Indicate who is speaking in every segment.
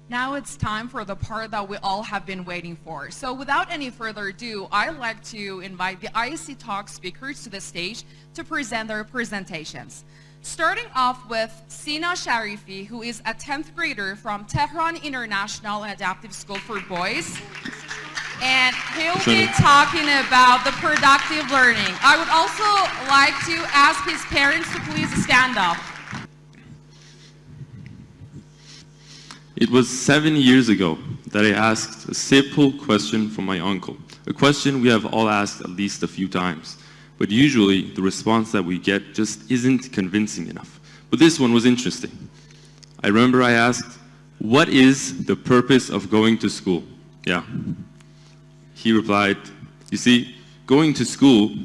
Speaker 1: Now it's time for the part that we all have been waiting for. So without any further ado, I'd like to invite the ISC Talk speakers to the stage to present their presentations. Starting off with Sina Sharifi, who is a 10th grader from Tehran International Adaptive School for Boys. And he'll be talking about the productive learning. I would also like to ask his parents to please stand up.
Speaker 2: It was 7 years ago that I asked a simple question from my uncle, a question we have all asked at least a few times, but usually the response that we get just isn't convincing enough. But this one was interesting. I remember I asked, "What is the purpose of going to school?" Yeah. He replied, "You see, going to school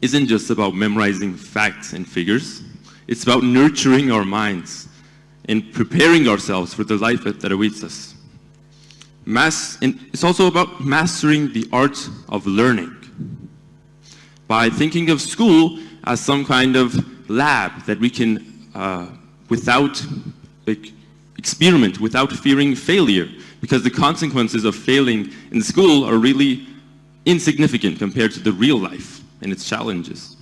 Speaker 2: isn't just about memorizing facts and figures. It's about nurturing our minds and preparing ourselves for the life that awaits us. And it's also about mastering the art of learning by thinking of school as some kind of lab that we can, experiment without fearing failure, because the consequences of failing in school are really insignificant compared to the real life and its challenges.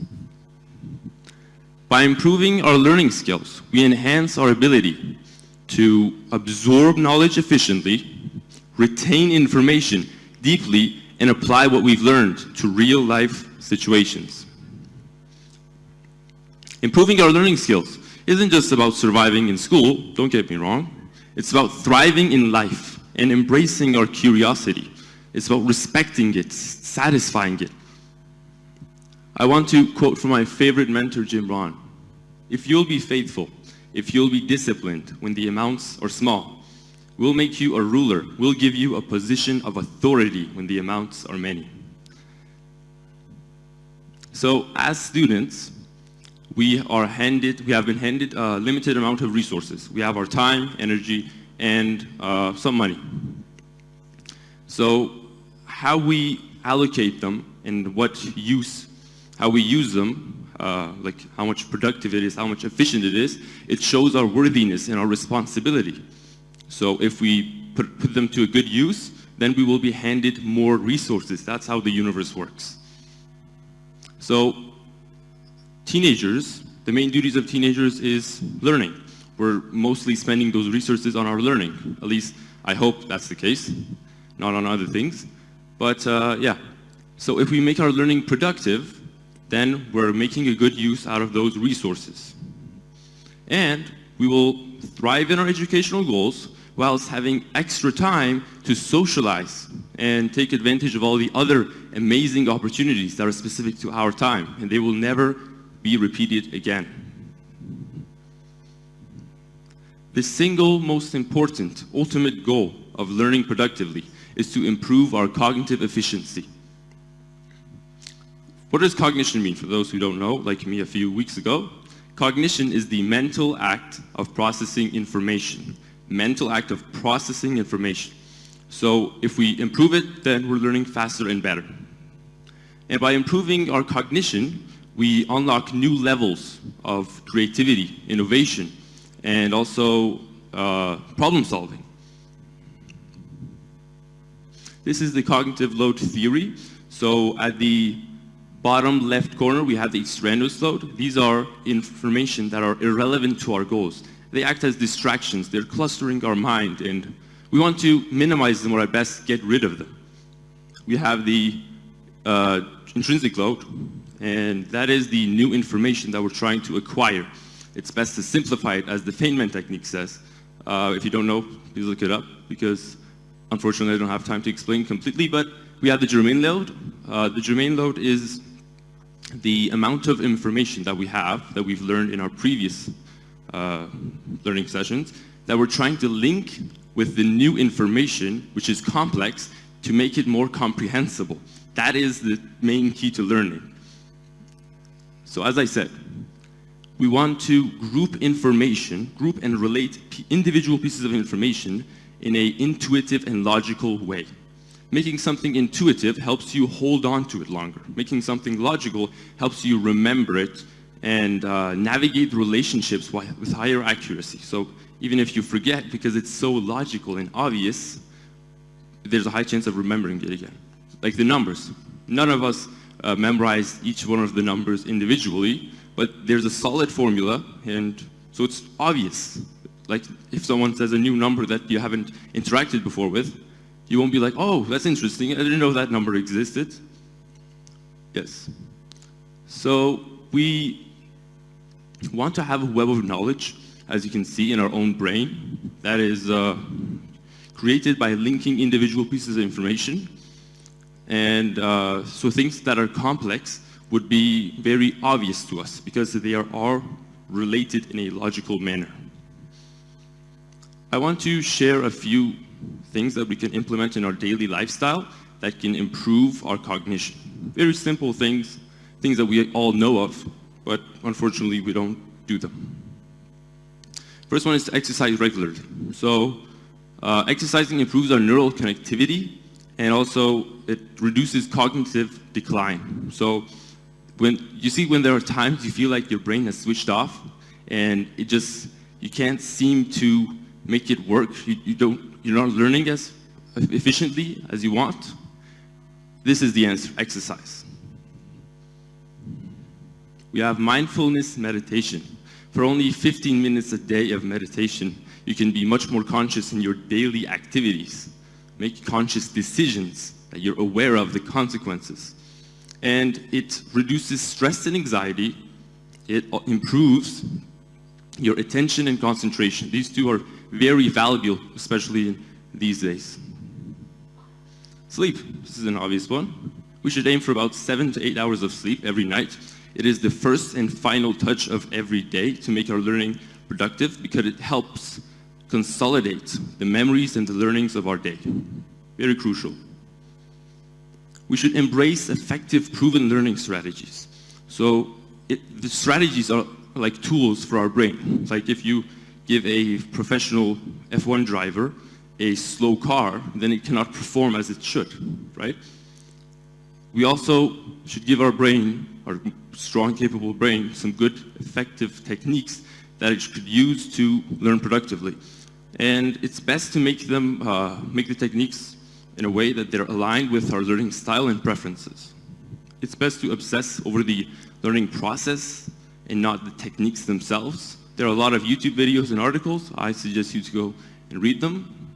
Speaker 2: By improving our learning skills, we enhance our ability to absorb knowledge efficiently, retain information deeply, and apply what we've learned to real-life situations. Improving our learning skills isn't just about surviving in school, don't get me wrong. It's about thriving in life and embracing our curiosity. It's about respecting it, satisfying it. I want to quote from my favorite mentor, Jim Rohn. "If you'll be faithful, if you'll be disciplined when the amounts are small, we'll make you a ruler. We'll give you a position of authority when the amounts are many." So as students, we have been handed a limited amount of resources. We have our time, energy, and some money. So how we allocate them and how we use them, like how much productive it is, how much efficient it is, it shows our worthiness and our responsibility. So if we put them to a good use, then we will be handed more resources. That's how the universe works. So teenagers, the main duties of teenagers is learning. We're mostly spending those resources on our learning. At least I hope that's the case, not on other things. But yeah, so if we make our learning productive, then we're making a good use out of those resources. And we will thrive in our educational goals whilst having extra time to socialize and take advantage of all the other amazing opportunities that are specific to our time, and they will never be repeated again. The single most important, ultimate goal of learning productively is to improve our cognitive efficiency. What does cognition mean? For those who don't know, like me a few weeks ago, cognition is the mental act of processing information. Mental act of processing information. So if we improve it, then we're learning faster and better. And by improving our cognition, we unlock new levels of creativity, innovation, and also problem solving. This is the cognitive load theory. So at the bottom left corner, we have the extraneous load. These are information that are irrelevant to our goals. They act as distractions. They're clustering our mind, and we want to minimize them or at best get rid of them. We have the intrinsic load, and that is the new information that we're trying to acquire. It's best to simplify it, as the Feynman technique says. If you don't know, please look it up, because unfortunately I don't have time to explain completely, but we have the germane load. The germane load is the amount of information that we have, that we've learned in our previous learning sessions, that we're trying to link with the new information, which is complex, to make it more comprehensible. That is the main key to learning. So as I said, we want to group and relate individual pieces of information in an intuitive and logical way. Making something intuitive helps you hold on to it longer. Making something logical helps you remember it and navigate relationships with higher accuracy. So even if you forget, because it's so logical and obvious, there's a high chance of remembering it again. Like the numbers. None of us memorize each one of the numbers individually, but there's a solid formula, and so it's obvious. Like if someone says a new number that you haven't interacted before with, you won't be like, oh, that's interesting, I didn't know that number existed. Yes. So we want to have a web of knowledge, as you can see, in our own brain, that is created by linking individual pieces of information. And so things that are complex would be very obvious to us because they are all related in a logical manner. I want to share a few things that we can implement in our daily lifestyle that can improve our cognition. Very simple things, things that we all know of, but unfortunately we don't do them. First one is to exercise regularly. So exercising improves our neural connectivity, and also it reduces cognitive decline. So when there are times you feel like your brain has switched off and you can't seem to make it work, you're not learning as efficiently as you want, this is the answer: exercise. We have mindfulness meditation. For only 15 minutes a day of meditation, you can be much more conscious in your daily activities, make conscious decisions that you're aware of the consequences. And it reduces stress and anxiety. It improves your attention and concentration. These two are very valuable, especially in these days. Sleep, this is an obvious one. We should aim for about 7 to 8 hours of sleep every night. It is the first and final touch of every day to make our learning productive because it helps consolidate the memories and the learnings of our day. Very crucial. We should embrace effective, proven learning strategies. So the strategies are like tools for our brain. It's like if you give a professional F1 driver a slow car, then it cannot perform as it should, right? We also should give our brain, our strong, capable brain, some good, effective techniques that it could use to learn productively. And it's best to make the techniques in a way that they're aligned with our learning style and preferences. It's best to obsess over the learning process and not the techniques themselves. There are a lot of YouTube videos and articles. I suggest you to go and read them.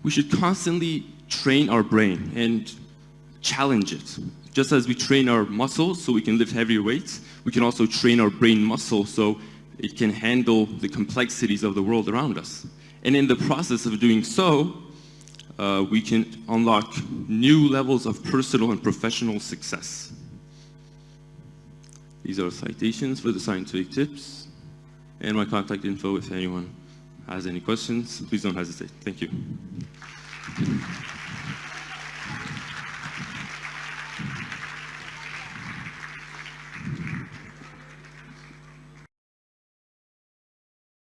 Speaker 2: We should constantly train our brain and challenge it. Just as we train our muscles so we can lift heavier weights, we can also train our brain muscle so it can handle the complexities of the world around us. And in the process of doing so, we can unlock new levels of personal and professional success. These are citations for the scientific tips and my contact info if anyone has any questions. Please don't hesitate. Thank you.